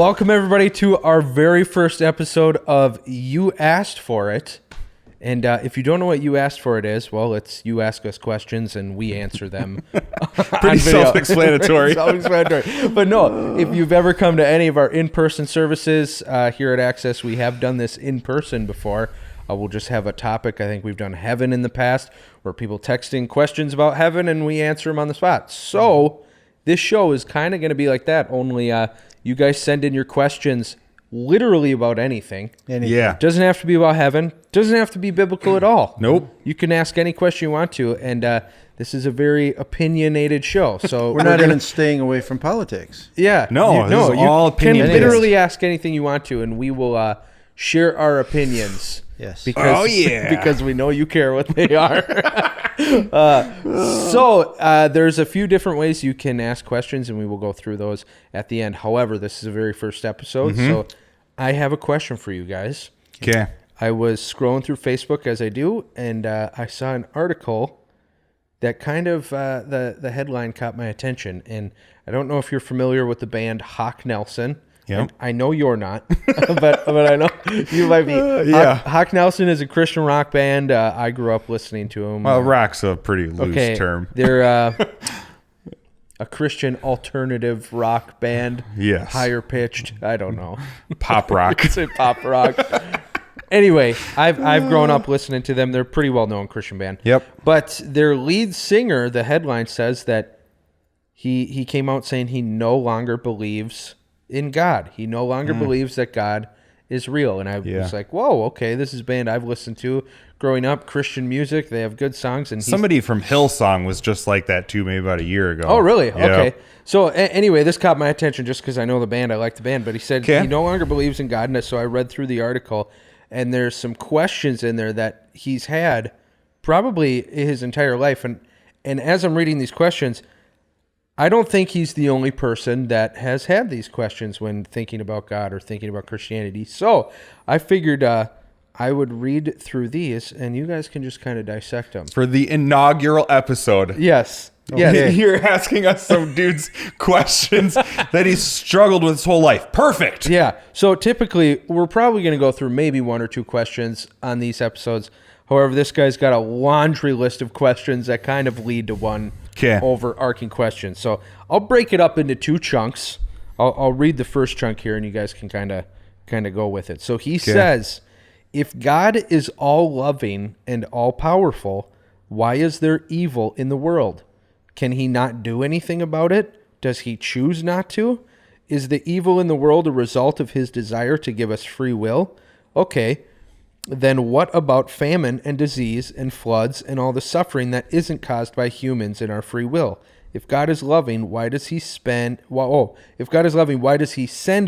Welcome everybody to our very first episode of You Asked For It. And if you don't know what You Asked For It is, well, it's you ask us questions and we answer them. Pretty self-explanatory. Self-explanatory. But no, if you've ever come to any of our in-person services here at Access, we have done this in person before. We'll just have a topic. I think we've done heaven in the past, where people texting questions about heaven and we answer them on the spot. So this show is kind of going to be like that, only you guys send in your questions literally about anything. Yeah. Doesn't have to be about heaven. Doesn't have to be biblical at all. Nope. You can ask any question you want to, and this is a very opinionated show. So we're not even staying away from politics. Yeah. No, this is all you can opinion-based. literally ask anything you want to, and we will share our opinions. Yes. Because, because we know you care what they are. So there's a few different ways you can ask questions, and we will go through those at the end. However, this is the very first episode, so I have a question for you guys. Okay. I was scrolling through Facebook as I do, and I saw an article that kind of the headline caught my attention. And I don't know if you're familiar with the band Hawk Nelson. Yep. I know you're not, but I know you might be. Yeah. Hawk Nelson is a Christian rock band. I grew up listening to them. Well, rock's a pretty loose term. They're a Christian alternative rock band. Yes. Higher pitched. I don't know. Pop rock. Say pop rock. Anyway, I've grown up listening to them. They're a pretty well known Christian band. Yep. But their lead singer, the headline says that he came out saying he no longer believes in God. He no longer believes that God is real. And I was like, whoa, okay, this is a band I've listened to growing up, Christian music. They have good songs. And Somebody from Hillsong was just like that too, maybe about a year ago. Oh, really? Yeah. Okay. So anyway, this caught my attention just because I know the band. I like the band. But he said he no longer believes in God. And so I read through the article, and there's some questions in there that he's had probably his entire life. And as I'm reading these questions, I don't think he's the only person that has had these questions when thinking about God or thinking about Christianity. So I figured I would read through these, and you guys can just kind of dissect them. For the inaugural episode. Yes. Okay. You're asking us some dude's questions that he's struggled with his whole life. Perfect. Yeah. So typically, we're probably going to go through maybe one or two questions on these episodes. However, this guy's got a laundry list of questions that kind of lead to one overarching question. So I'll break it up into two chunks. I'll read the first chunk here, and you guys can kind of go with it. So he says, if God is all loving and all powerful, why is there evil in the world? Can he not do anything about it? Does he choose not to? Is the evil in the world a result of his desire to give us free will? Okay. Then what about famine and disease and floods and all the suffering that isn't caused by humans in our free will? If God is loving, why does he send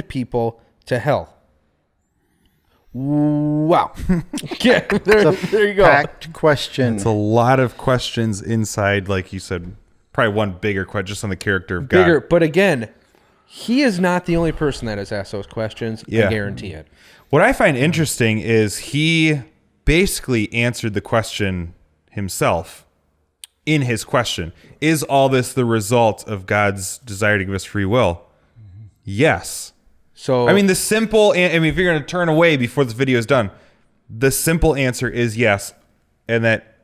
people to hell? Wow. Yeah, there you go. Packed question. It's a lot of questions inside, like you said, probably one bigger question just on the character of God. But again, he is not the only person that has asked those questions. I guarantee it. What I find interesting is he basically answered the question himself in his question. Is all this the result of God's desire to give us free will? Yes. So I mean, if you're going to turn away before this video is done, the simple answer is yes, and that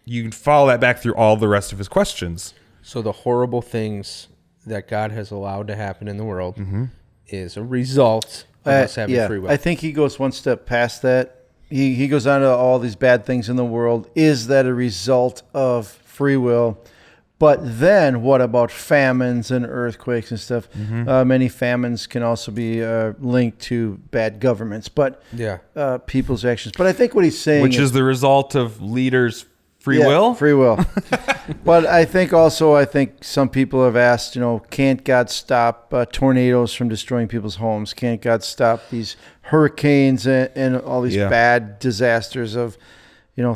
you can follow that back through all the rest of his questions. So the horrible things that God has allowed to happen in the world is a result of us having free will. I think he goes one step past that. He goes on to all these bad things in the world. Is that a result of free will? But then what about famines and earthquakes and stuff? Many famines can also be linked to bad governments, but people's actions. But I think what he's saying is the result of leaders' free will? Free will. But I think some people have asked, can't God stop tornadoes from destroying people's homes? Can't God stop these hurricanes and all these bad disasters of,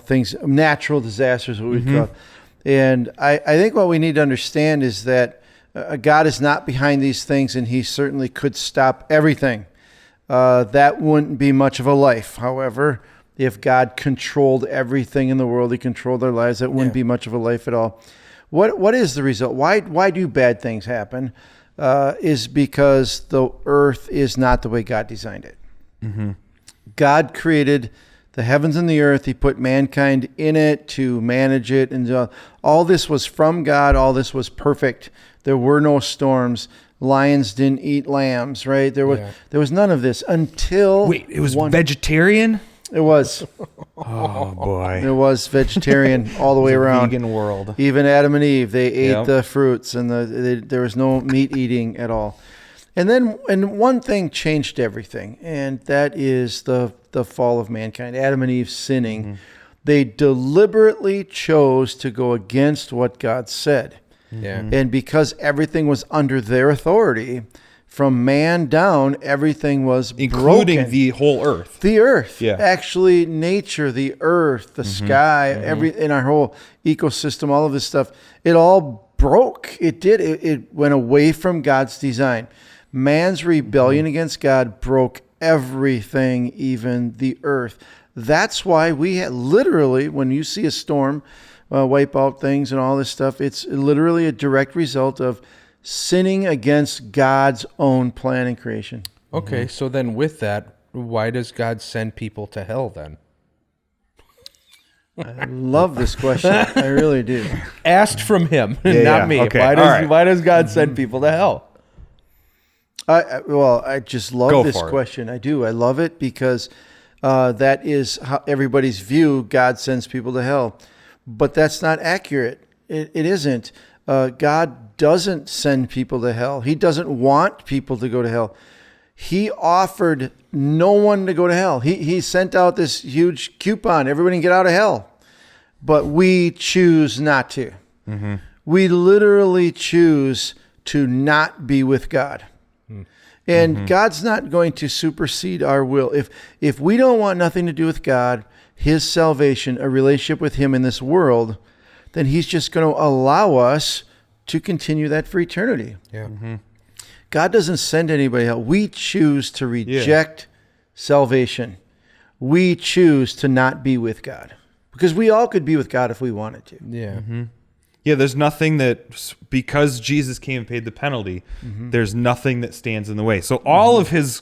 things, natural disasters, what we call. And I think what we need to understand is that God is not behind these things, and he certainly could stop everything. That wouldn't be much of a life. However, if God controlled everything in the world, he controlled our lives, that wouldn't be much of a life at all. What is the result? Why do bad things happen? is because the earth is not the way God designed it. God created the heavens and the earth. He put mankind in it to manage it. And all this was from God. All this was perfect. There were no storms. Lions didn't eat lambs, right? There was none of this until... Wait, it was vegetarian? It was. Oh, boy. It was vegetarian all the way around. Vegan world. Even Adam and Eve, they ate the fruits, and there was no meat eating at all. And one thing changed everything, and that is the fall of mankind. Adam and Eve sinning. They deliberately chose to go against what God said. Yeah. And because everything was under their authority, from man down, everything was including broken. the whole earth. The earth. Yeah. Actually, nature, the earth, the sky, in our whole ecosystem, all of this stuff, it all broke. It did. It went away from God's design. Man's rebellion against God broke everything, even the earth. That's why we literally, when you see a storm wipe out things and all this stuff, it's literally a direct result of sinning against God's own plan and creation. Okay, so then with that, why does God send people to hell then? I love this question. I really do. Asked from him, not me. Okay. Why does God send people to hell? I just love this question. I do. I love it because that is how everybody's view. God sends people to hell. But that's not accurate. It isn't. God doesn't send people to hell. He doesn't want people to go to hell. He offered no one to go to hell. He sent out this huge coupon. Everybody can get out of hell. But we choose not to. We literally choose to not be with God. And God's not going to supersede our will. If we don't want nothing to do with God, his salvation, a relationship with him in this world, then he's just going to allow us to continue that for eternity. Yeah. God doesn't send anybody out. We choose to reject salvation. We choose to not be with God. Because we all could be with God if we wanted to. Yeah. Yeah, there's nothing that, because Jesus came and paid the penalty, there's nothing that stands in the way. So all of his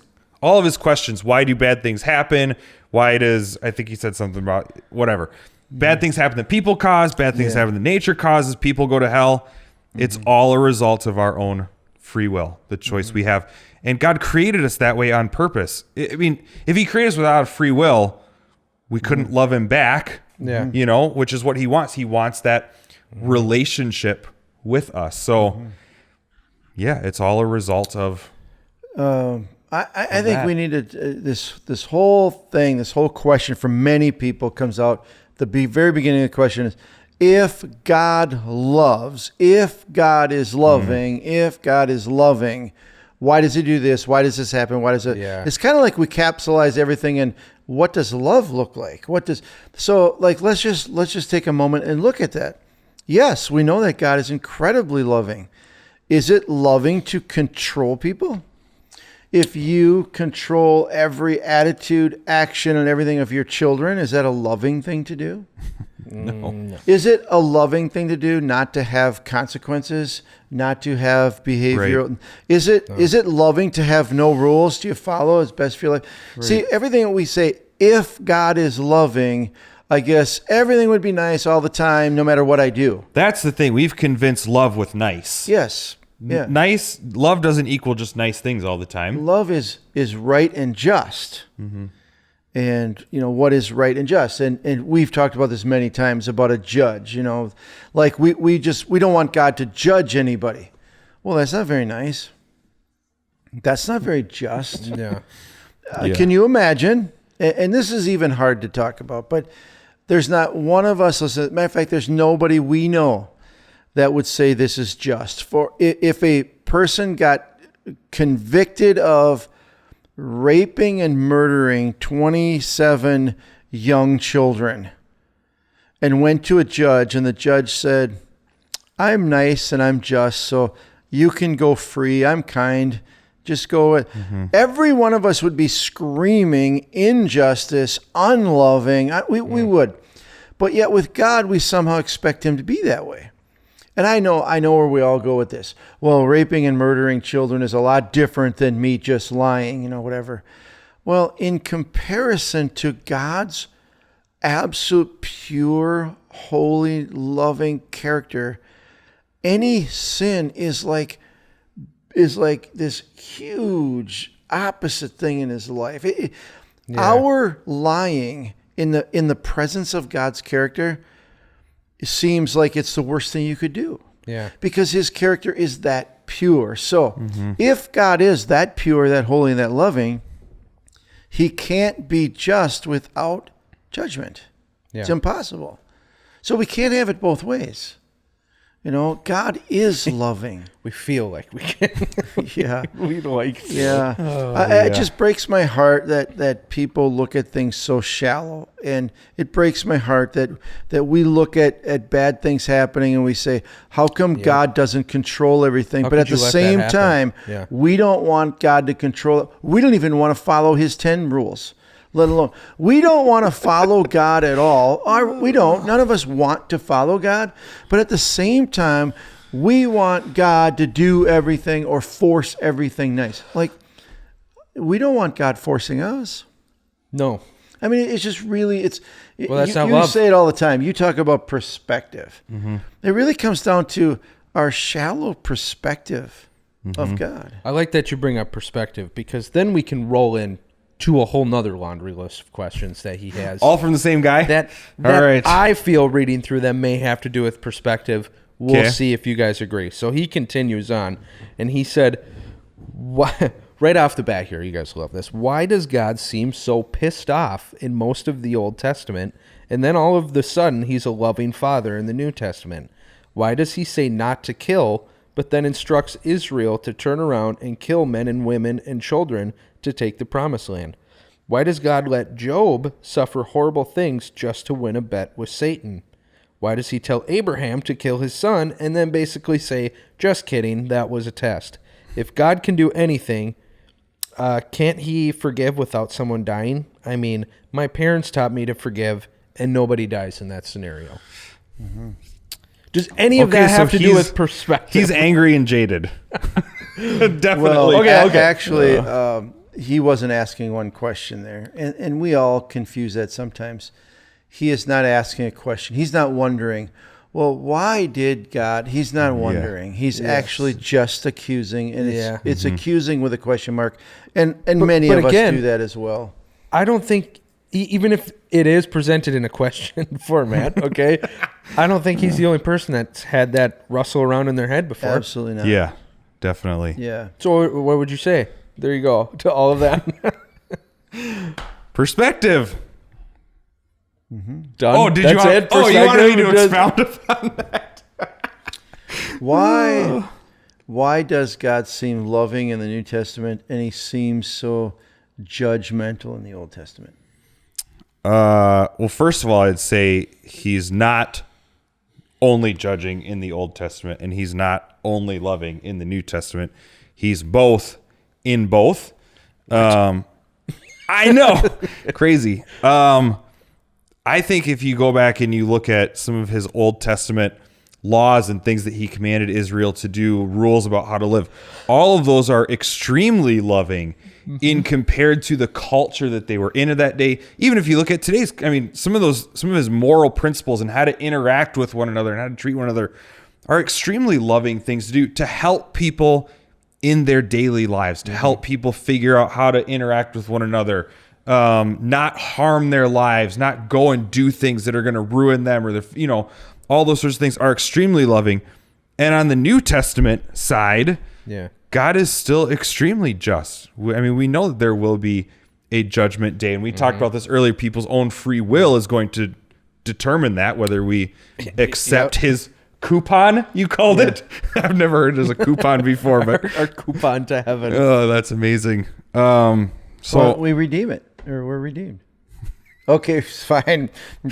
questions, why do bad things happen? Why does, I think he said something about, whatever. Bad things happen that people cause, bad things happen that nature causes, people go to hell. It's all a result of our own free will, the choice we have. And God created us that way on purpose. I mean, if he created us without free will, we couldn't love him back, which is what he wants. He wants that relationship with us. So, it's all a result of... I think we needed this whole thing, this whole question from many people comes out. The very beginning of the question is, if God loves, if God is loving, if God is loving, why does he do this? Why does this happen? Why does it? Yeah. It's kind of like we capsulize everything in what does love look like? Let's just take a moment and look at that. Yes, we know that God is incredibly loving. Is it loving to control people? If you control every attitude, action, and everything of your children, is that a loving thing to do? No. Is it a loving thing to do not to have consequences, not to have behavioral? Right. Is it loving to have no rules? Do you follow as best for your life? Right. See, everything that we say, if God is loving, I guess everything would be nice all the time, no matter what I do. That's the thing. We've convinced love with nice. Yes. Yeah. Nice love doesn't equal just nice things all the time. Love is right and just. And what is right and just. And we've talked about this many times about a judge, like we don't want God to judge anybody. Well, that's not very nice. That's not very just. Can you imagine? And this is even hard to talk about, but there's not one of us, as a matter of fact, there's nobody we know that would say this is just. For if a person got convicted of raping and murdering 27 young children and went to a judge, and the judge said, I'm nice and I'm just, so you can go free. I'm kind. Just go. Every one of us would be screaming injustice, unloving. We would. But yet with God, we somehow expect him to be that way. And I know where we all go with this. Well, raping and murdering children is a lot different than me just lying, whatever. Well, in comparison to God's absolute pure, holy, loving character, any sin is like this huge opposite thing in his life. Our lying in the presence of God's character, it seems like it's the worst thing you could do. Yeah. Because his character is that pure. So if God is that pure, that holy, and that loving, he can't be just without judgment. Yeah. It's impossible. So we can't have it both ways. God is loving. We feel like we can. Yeah. We like. Yeah. It just breaks my heart that people look at things so shallow. And it breaks my heart that we look at bad things happening and we say, how come God doesn't control everything? But at the same time, we don't want God to control it. We don't even want to follow his 10 rules. Let alone, we don't want to follow God at all. We don't. None of us want to follow God. But at the same time, we want God to do everything or force everything nice. Like, we don't want God forcing us. No. I mean, it's just really, that's not you love. say it all the time. You talk about perspective. It really comes down to our shallow perspective of God. I like that you bring up perspective, because then we can roll in to a whole nother laundry list of questions that he has. All from the same guy? That all right. I feel reading through them may have to do with perspective. We'll see if you guys agree. So he continues on, and he said, right off the bat here, you guys love this. Why does God seem so pissed off in most of the Old Testament, and then all of the sudden he's a loving father in the New Testament? Why does he say not to kill, but then instructs Israel to turn around and kill men and women and children to take the promised land? Why does God let Job suffer horrible things just to win a bet with Satan? Why does he tell Abraham to kill his son and then basically say, just kidding, that was a test? If God can do anything, can't he forgive without someone dying? I mean, my parents taught me to forgive, and nobody dies in that scenario. Does any of that have to do with perspective? He's angry and jaded. Definitely. Well, actually, he wasn't asking one question there. And we all confuse that sometimes. He is not asking a question. He's not wondering, well, why did God? He's not wondering. He's actually just accusing. And it's accusing with a question mark. And many of us do that as well. I don't think, even if it is presented in a question format, okay, I don't think he's the only person that's had that rustle around in their head before. Absolutely not. Yeah, definitely. Yeah. So what would you say? There you go, to all of that. Perspective. Done. Oh, did That's you? it? Oh, you wanted me to expound upon that? Why does God seem loving in the New Testament and he seems so judgmental in the Old Testament? Well, first of all, I'd say he's not only judging in the Old Testament, and he's not only loving in the New Testament. He's both in both. I know. Crazy. I think if you go back and you look at some of his Old Testament laws and things that he commanded Israel to do, rules about how to live, all of those are extremely loving in compared to the culture that they were in at that day. Even if you look at today's, I mean, some of his moral principles and how to interact with one another and how to treat one another are extremely loving things to do to help people in their daily lives, to help people figure out how to interact with one another, not harm their lives, not go and do things that are going to ruin them, or all those sorts of things are extremely loving. And on the New Testament side, God is still extremely just. I mean, we know that there will be a judgment day, and we talked about this earlier. People's own free will is going to determine that, whether we accept his coupon, you called it. I've never heard there's a coupon before, but our coupon to heaven. Oh, that's amazing. So we redeem it, or we're redeemed. Okay, fine.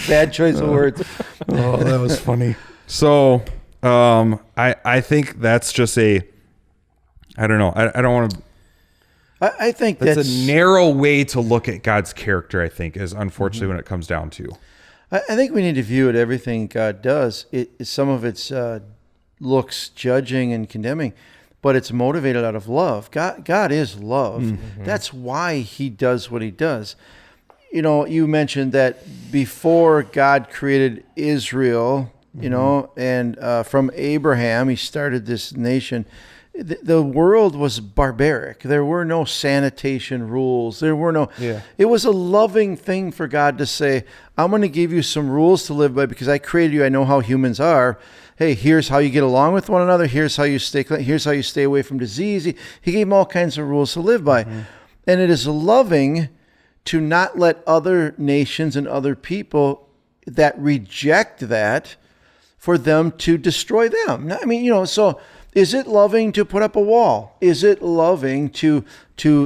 Bad choice of words. Oh, that was funny. So, I think that's just I don't know. I don't want to. I think that's a narrow way to look at God's character, I think, is unfortunately when it comes down to. I think we need to view it, everything God does. Some of it's looks judging and condemning, but it's motivated out of love. God is love. Mm-hmm. That's why he does what he does. You mentioned that before God created Israel, and from Abraham, he started this nation. The world was barbaric. There were no sanitation rules. There were no. Yeah. It was a loving thing for God to say, I'm going to give you some rules to live by because I created you. I know how humans are. Hey, here's how you get along with one another. Here's how you stay away from disease. He gave them all kinds of rules to live by. Mm-hmm. And it is loving to not let other nations and other people that reject that for them to destroy them. I mean, so is it loving to put up a wall? Is it loving to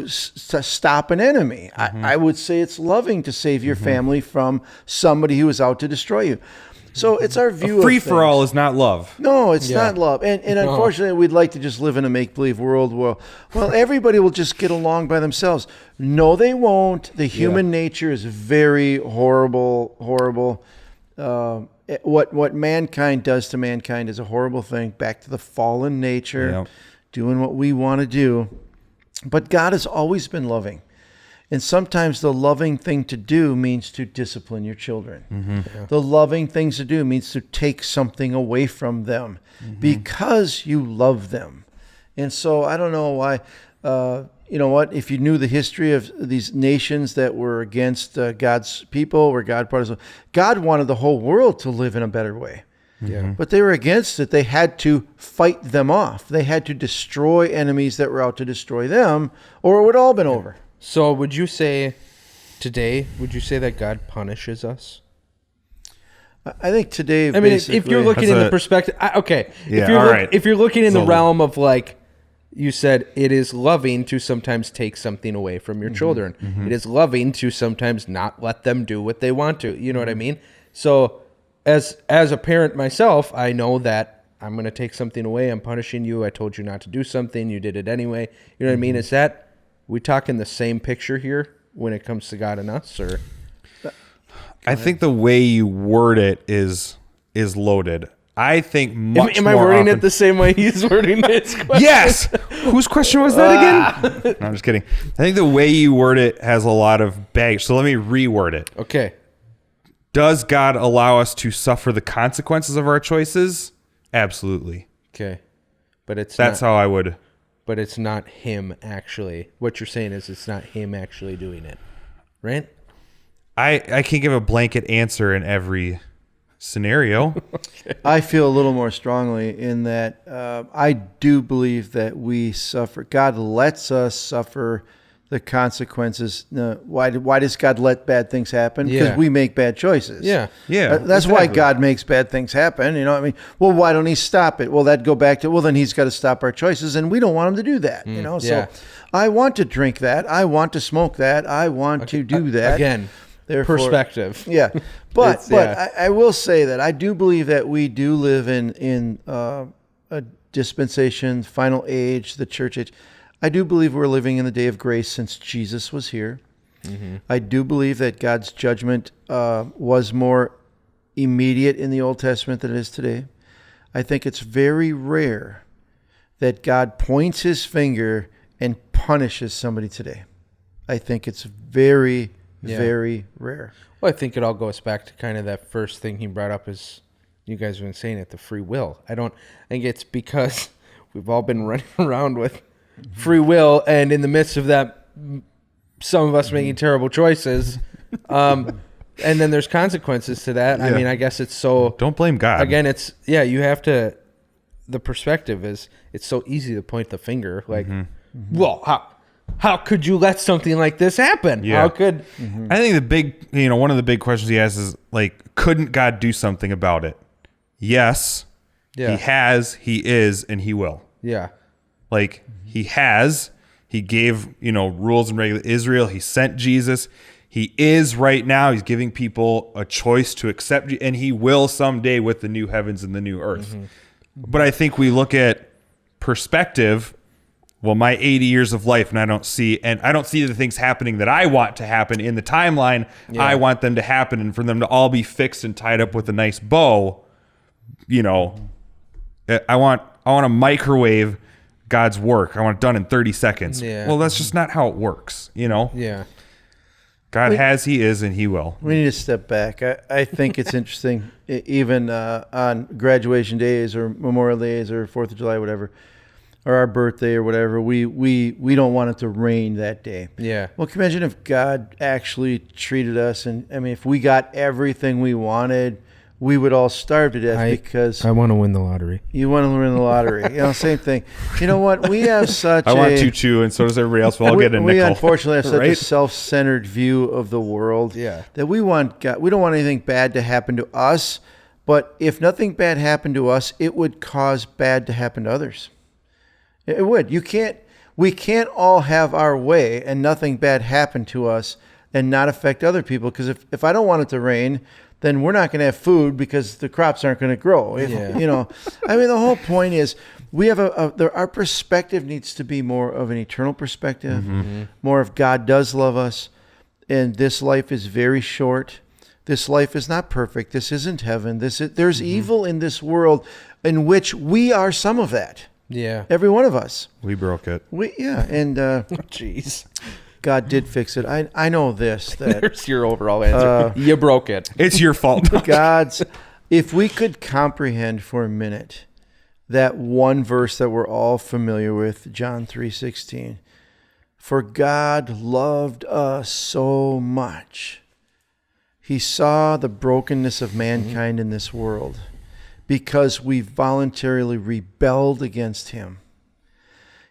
stop an enemy? Mm-hmm. I would say it's loving to save your family from somebody who is out to destroy you. So it's our view. Free for all is not love. No, it's not love. And unfortunately, we'd like to just live in a make-believe world where, well, everybody will just get along by themselves. No, they won't. The human nature is very horrible. What mankind does to mankind is a horrible thing. Back to the fallen nature, doing what we want to do. But God has always been loving. And sometimes the loving thing to do means to discipline your children. Mm-hmm. Yeah. The loving things to do means to take something away from them because you love them. And so I don't know why, if you knew the history of these nations that were against God's people, where God brought us, God wanted the whole world to live in a better way. Yeah. But they were against it. They had to fight them off. They had to destroy enemies that were out to destroy them, or it would all been over. So would you say that God punishes us? I think today, I mean, if you're looking in the perspective, if you're looking in the realm of like you said, it is loving to sometimes take something away from your children. Mm-hmm. It is loving to sometimes not let them do what they want to. You know what I mean? So as a parent myself, I know that I'm going to take something away. I'm punishing you. I told you not to do something. You did it anyway. You know what I mean? Is that, we talking the same picture here when it comes to God and us, or? I think the way you word it is loaded. I think much Am I wording it the same way he's wording his question? Yes. Whose question was that again? No, I'm just kidding. I think the way you word it has a lot of baggage. So let me reword it. Okay. Does God allow us to suffer the consequences of our choices? Absolutely. Okay. But that's how I would. But it's not him actually. What you're saying is it's not him actually doing it, right? I can't give a blanket answer in every scenario. I feel a little more strongly in that I do believe that we suffer. God lets us suffer the consequences. Why does God let bad things happen? Because we make bad choices. Yeah. That's exactly why God makes bad things happen. You know what I mean? Well, why don't he stop it? Well, that'd go back to, then he's got to stop our choices, and we don't want him to do that. So I want to drink that. I want to smoke that. I want to do that. Again, perspective. Yeah. But I will say that I do believe that we do live in a dispensation, final age, the church age. I do believe we're living in the day of grace since Jesus was here. Mm-hmm. I do believe that God's judgment was more immediate in the Old Testament than it is today. I think it's very rare that God points his finger and punishes somebody today. I think it's very, very rare. Well, I think it all goes back to kind of that first thing he brought up is, you guys have been saying it, the free will. I think it's because we've all been running around with free will, and in the midst of that, some of us making terrible choices, and then there's consequences to that. I mean, I guess it's so, don't blame God. Again, it's you have to, the perspective is, it's so easy to point the finger like, well, how could you let something like this happen? How could I think the big, one of the big questions he asks is like, couldn't God do something about it? Yes. He has, he is, and he will. Like he gave, rules and regulations. Israel, he sent Jesus. He is right now. He's giving people a choice to accept, and he will someday with the new heavens and the new earth. Mm-hmm. But I think we look at perspective. Well, my 80 years of life, and I don't see the things happening that I want to happen in the timeline. I want them to happen, and for them to all be fixed and tied up with a nice bow, I want to microwave God's work. I want it done in 30 seconds. Yeah. Well, that's just not how it works, you know? Yeah. God has, he is, and he will. We need to step back. I think it's interesting, even on graduation days or Memorial Days or 4th of July, whatever, or our birthday or whatever, we don't want it to rain that day. Yeah. Well, can you imagine if God actually treated us, and I mean, if we got everything we wanted, we would all starve to death because I want to win the lottery. You want to win the lottery. Same thing. You know what? We have such I want to too, and so does everybody else. We'll all get a nickel. We unfortunately have such right? a self-centered view of the world that we want God. We don't want anything bad to happen to us, but if nothing bad happened to us, it would cause bad to happen to others. It would. We can't all have our way and nothing bad happen to us and not affect other people. Because if I don't want it to rain, then we're not going to have food because the crops aren't going to grow. I mean, the whole point is we have our perspective needs to be more of an eternal perspective, more of God does love us, and this life is very short. This life is not perfect. This isn't heaven. There's evil in this world in which we are some of that. Yeah. Every one of us. We broke it. And Jeez. God did fix it. I know this. That There's your overall answer. You broke it. It's your fault. If we could comprehend for a minute that one verse that we're all familiar with, John 3:16, for God loved us so much. He saw the brokenness of mankind in this world because we voluntarily rebelled against him.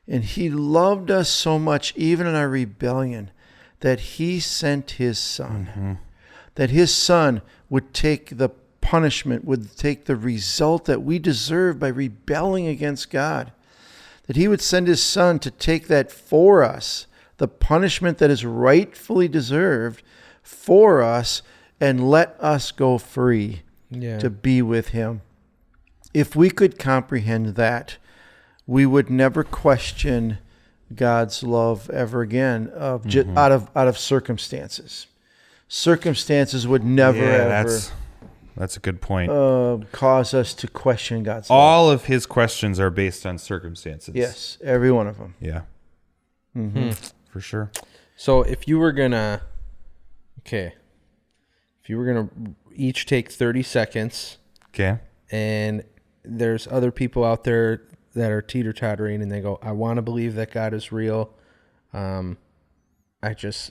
And he loved us so much, even in our rebellion, that he sent his son. That his son would take the punishment, would take the result that we deserve by rebelling against God. That he would send his son to take that for us, the punishment that is rightfully deserved for us, and let us go free to be with him. If we could comprehend that, we would never question God's love ever again out of circumstances. Circumstances would never ever. That's a good point. Cause us to question God's love. All of his questions are based on circumstances. Yes, every one of them. Yeah. For sure. So if you were gonna each take 30 seconds. Okay. And there's other people out there that are teeter-tottering and they go, I want to believe that God is real. I just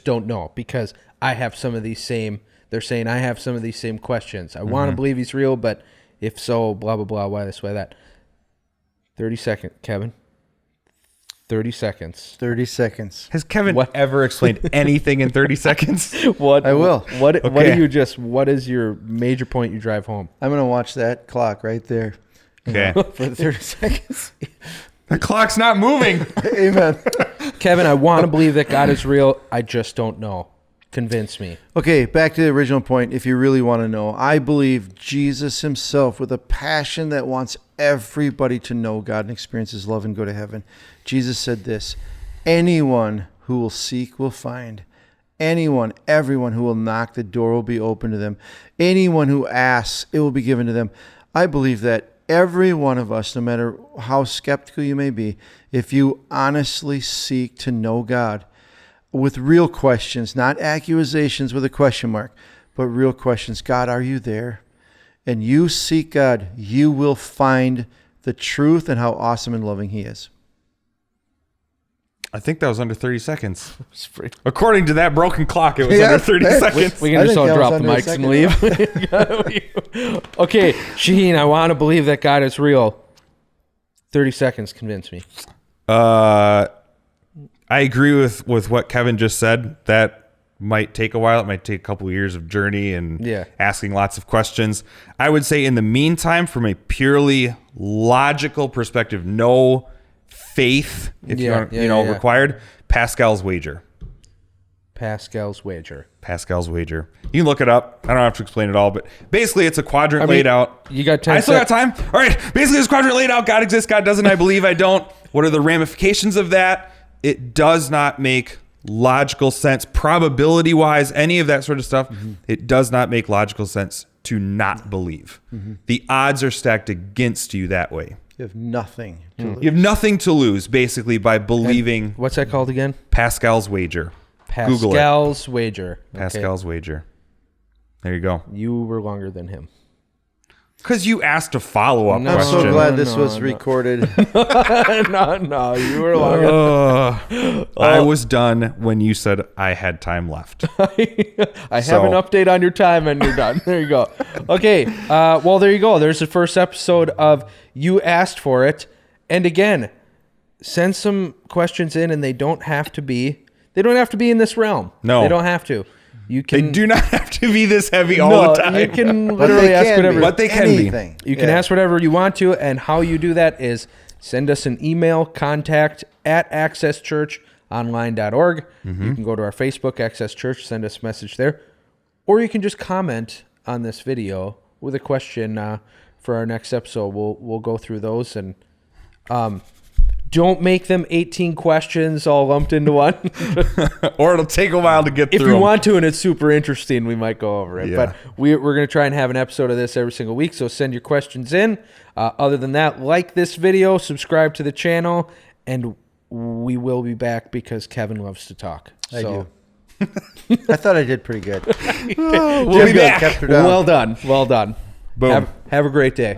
don't know because I have some of these same, they're saying I have some of these same questions. I want to believe he's real, but if so, blah, blah, blah, why this, why that. 30 seconds, Kevin. 30 seconds. 30 seconds. Has Kevin ever explained anything in 30 seconds? I will. What is your major point you drive home? I'm going to watch that clock right there. Okay. For the 30 seconds. The clock's not moving. Amen. Kevin, I want to believe that God is real. I just don't know. Convince me. Okay, back to the original point. If you really want to know, I believe Jesus himself, with a passion that wants everybody to know God and experience his love and go to heaven. Jesus said this, anyone who will seek will find. Everyone who will knock, the door will be open to them. Anyone who asks, it will be given to them. I believe that every one of us, no matter how skeptical you may be, if you honestly seek to know God with real questions, not accusations with a question mark, but real questions. God, are you there? And you seek God, you will find the truth and how awesome and loving he is. I think that was under 30 seconds. According to that broken clock, it was under 30 seconds. We can just all drop the mics and leave. Okay, Shaheen, I want to believe that God is real. 30 seconds, convince me. I agree with what Kevin just said. That might take a while. It might take a couple of years of journey and asking lots of questions. I would say in the meantime, from a purely logical perspective, no faith, if required. Pascal's wager. Pascal's wager. You can look it up. I don't have to explain it all, but basically it's a quadrant laid out. You got 10 I still got time. All right. Basically it's a quadrant laid out. God exists. God doesn't. I believe. I don't. What are the ramifications of that? It does not make logical sense. Probability wise, any of that sort of stuff, it does not make logical sense to not believe. The odds are stacked against you that way. You have nothing to lose. You have nothing to lose, basically, by believing. And what's that called again? Pascal's wager. Google it. Pascal's wager. Pascal's wager. There you go. You were longer than him. Because you asked a follow-up I'm question. so glad this was recorded. No, you were longer. I was done when you said I had time left. I have an update on your time and you're done. There you go. Okay. Well, there you go. There's the first episode of You Asked For It. And again, send some questions in, and they don't have to be in this realm. No. They don't have to. You can. They do not have to be this heavy all the time. You can literally ask whatever. But they can be. You can ask whatever you want to, and how you do that is send us an email, contact@accesschurchonline.org. You can go to our Facebook, Access Church, send us a message there. Or you can just comment on this video with a question for our next episode. We'll go through those, and don't make them 18 questions all lumped into one. Or it'll take a while to get through If you them. want to and it's super interesting, we might go over it. Yeah. But we're going to try and have an episode of this every single week, so send your questions in. Other than that, like this video, subscribe to the channel, and we will be back because Kevin loves to talk. I do. I thought I did pretty good. We'll be back. Kept her down. Well done. Well done. Boom. Have a great day.